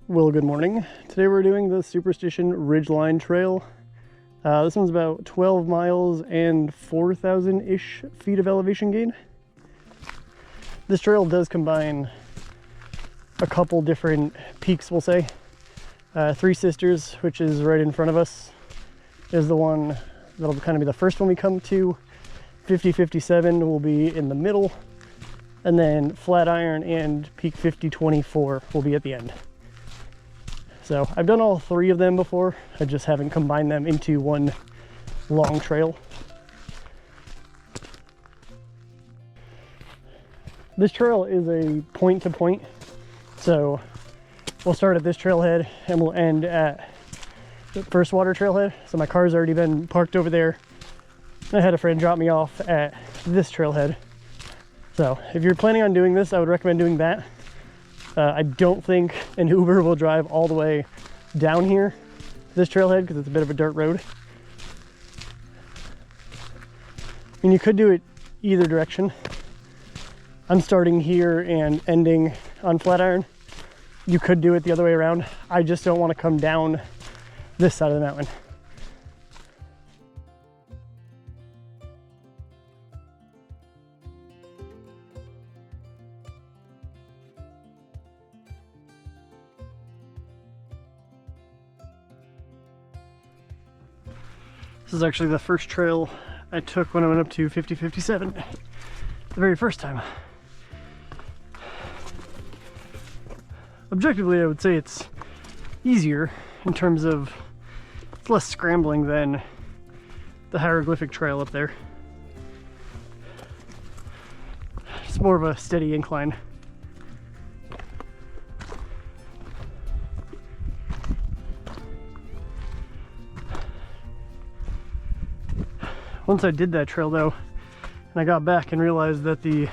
Well, good morning. Today we're doing the Superstition Ridgeline Trail. This one's about 12 miles and 4,000-ish feet of elevation gain. This trail does combine a couple different peaks, we'll say. Three Sisters, which is right in front of us, is the one that'll kind of be the first one we come to. 5057 will be in the middle, and then Flatiron and Peak 5024 will be at the end. So I've done all three of them before, I just haven't combined them into one long trail. This trail is a point to point, so we'll start at this trailhead and we'll end at the First Water Trailhead. So my car's already been parked over there. I had a friend drop me off at this trailhead. So if you're planning on doing this, I would recommend doing that. I don't think an Uber will drive all the way down here, this trailhead, because it's a bit of a dirt road. I mean, you could do it either direction. I'm starting here and ending on Flatiron. You could do it the other way around. I just don't want to come down this side of the mountain. This is actually the first trail I took when I went up to 5057, the very first time. Objectively, I would say it's easier in terms of it's less scrambling than the hieroglyphic trail up there. It's more of a steady incline. Once I did that trail though, and I got back and realized that the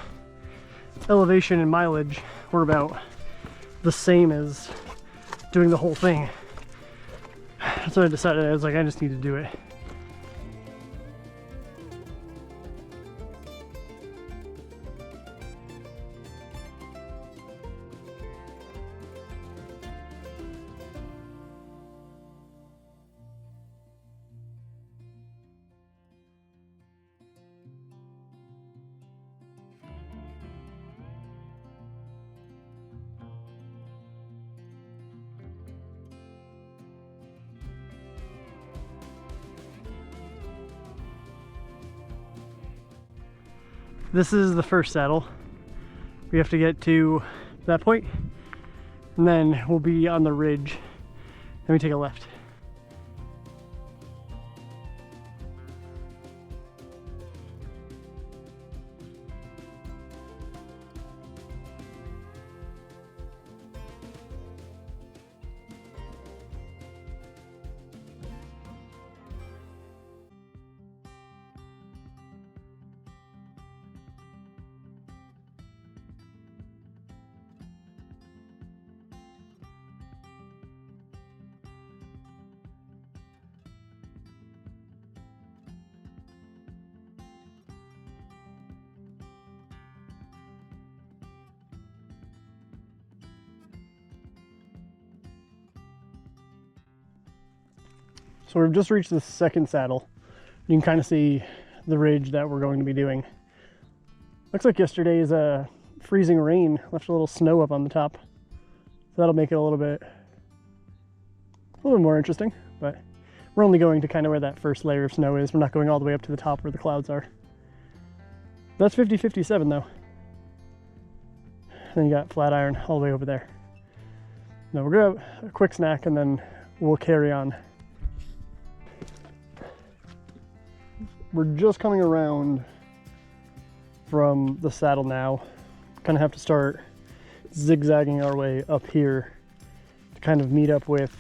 elevation and mileage were about the same as doing the whole thing. So I decided, I was like, I just need to do it. This is the first saddle. We have to get to that point, and then we'll be on the ridge. Then we take a left. So we've just reached the second saddle. You can kind of see the ridge that we're going to be doing. Looks like yesterday's freezing rain left a little snow up on the top. So that'll make it a little bit more interesting, but we're only going to kind of where that first layer of snow is. We're not going all the way up to the top where the clouds are. That's 5057 though. Then you got Flatiron all the way over there. Now we're gonna have a quick snack and then we'll carry on. We're just coming around from the saddle now. Kind of have to start zigzagging our way up here to kind of meet up with,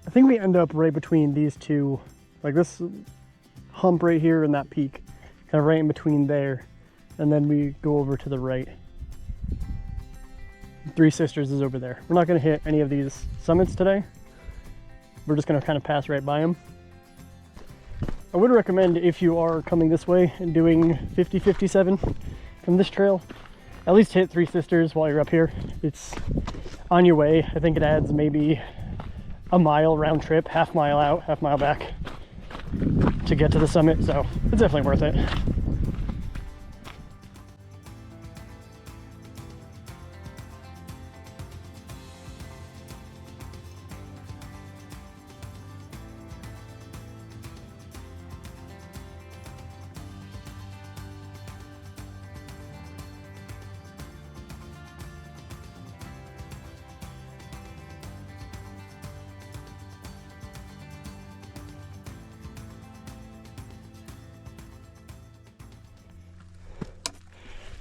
I think we end up right between these two, like this hump right here and that peak, kind of right in between there, and then we go over to the right. Three Sisters is over there. We're not going to hit any of these summits today. We're just going to kind of pass right by them. I would recommend, if you are coming this way and doing 5057 from this trail, at least hit Three Sisters while you're up here. It's on your way. I think it adds maybe a mile round trip, half mile out, half mile back to get to the summit, so it's definitely worth it.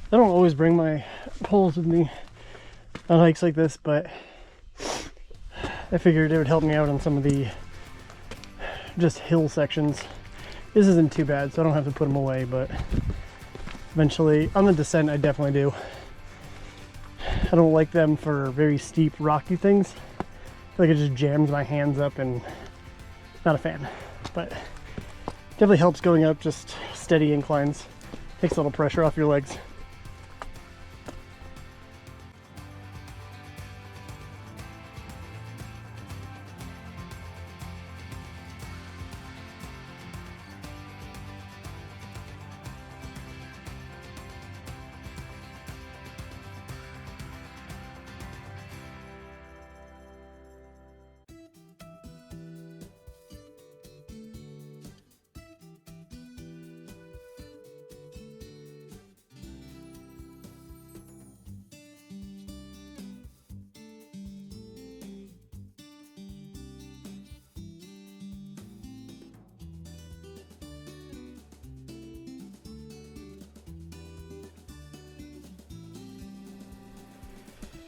I don't always bring my poles with me on hikes like this, but I figured it would help me out on some of the just hill sections. This isn't too bad, so I don't have to put them away, but eventually on the descent I definitely do. I don't like them for very steep rocky things. I feel like it just jams my hands up, and not a fan, but definitely helps going up just steady inclines. Takes a little pressure off your legs.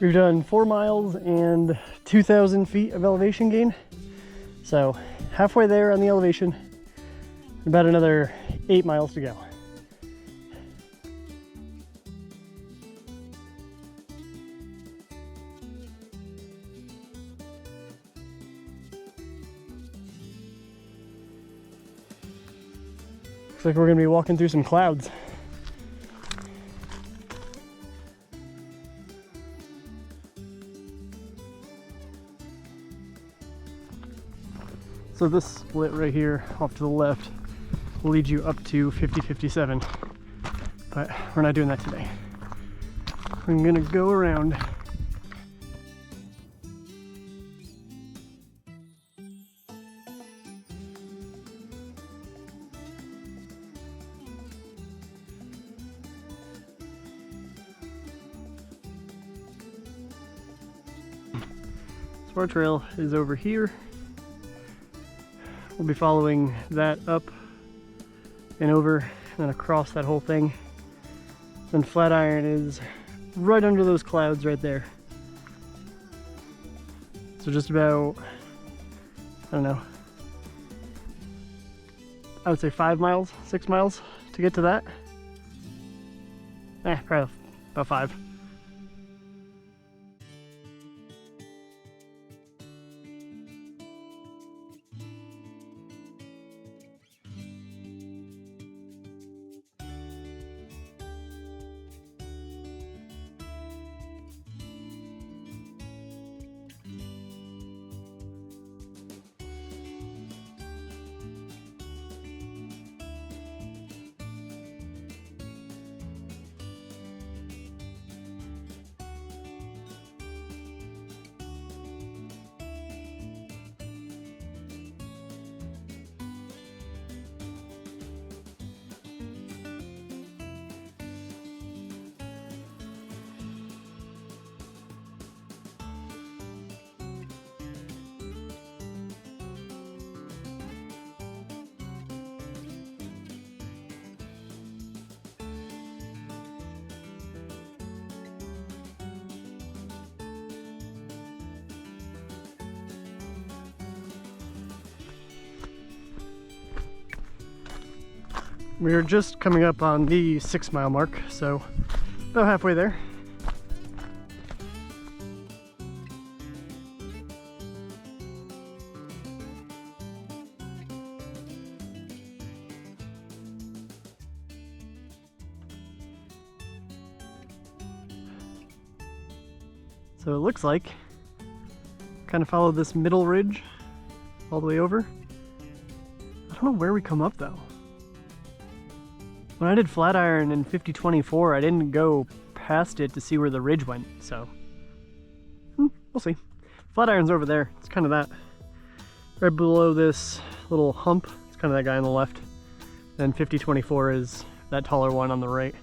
We've done 4 miles and 2,000 feet of elevation gain. So halfway there on the elevation, about another 8 miles to go. Looks like we're gonna be walking through some clouds. So this split right here off to the left will lead you up to 5057, but we're not doing that today. I'm gonna go around. So our trail is over here. We'll be following that up and over and then across that whole thing. Then Flatiron is right under those clouds right there. So just about, I don't know, I would say 5 miles, 6 miles to get to that. Probably about 5. We are just coming up on the 6 mile mark, so about halfway there. So it looks like kind of follow this middle ridge all the way over. I don't know where we come up though. When I did Flatiron in 5024, I didn't go past it to see where the ridge went, so we'll see. Flatiron's over there. It's kind of that. Right below this little hump, it's kind of that guy on the left. Then 5024 is that taller one on the right.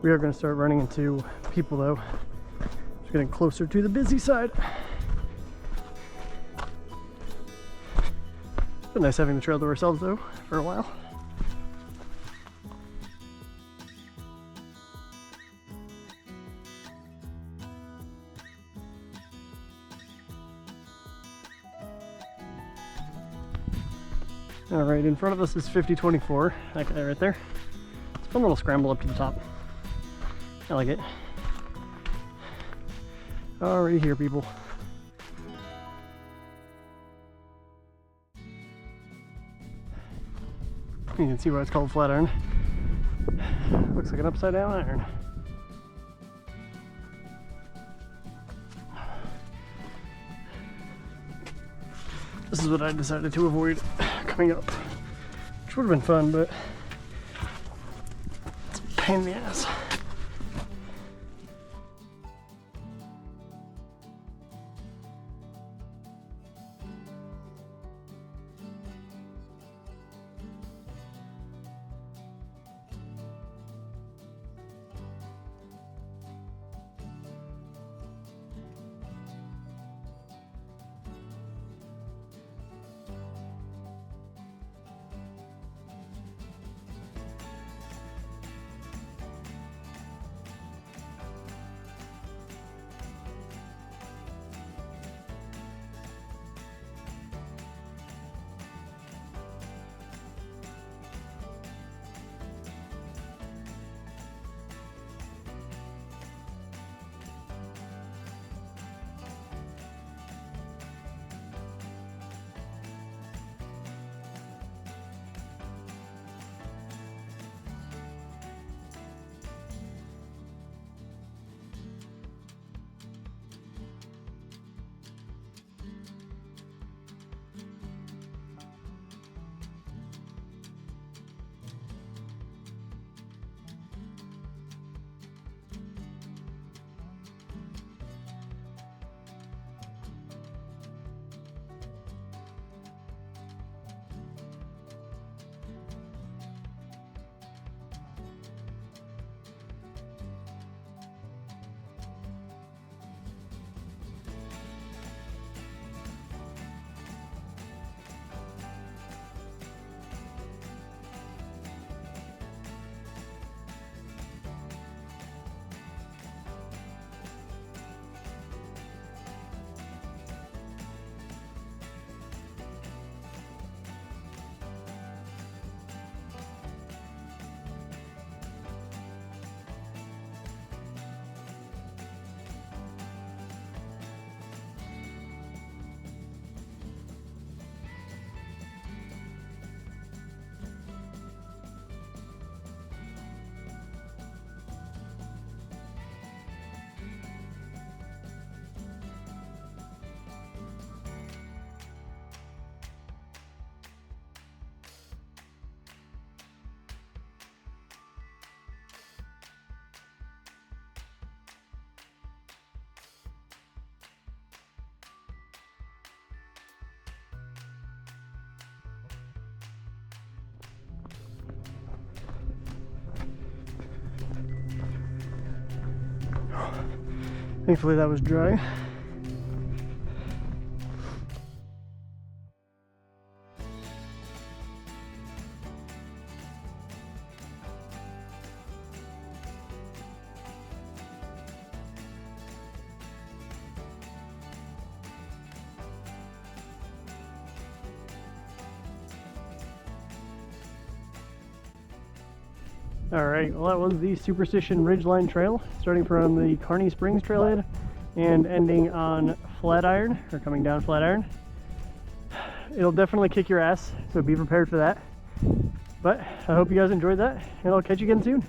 We are going to start running into people though. Just getting closer to the busy side. It's been nice having the trail to ourselves though for a while. All right, in front of us is 5024, that guy right there. It's a fun little scramble up to the top. I like it. Already here, people. You can see why it's called Flatiron. Looks like an upside down iron. This is what I decided to avoid coming up, which would have been fun, but it's a pain in the ass. Thankfully that was dry. Alright, well that was the Superstition Ridgeline Trail, starting from the Carney Springs Trailhead and ending on Flatiron, or coming down Flatiron. It'll definitely kick your ass, so be prepared for that. But I hope you guys enjoyed that, and I'll catch you again soon.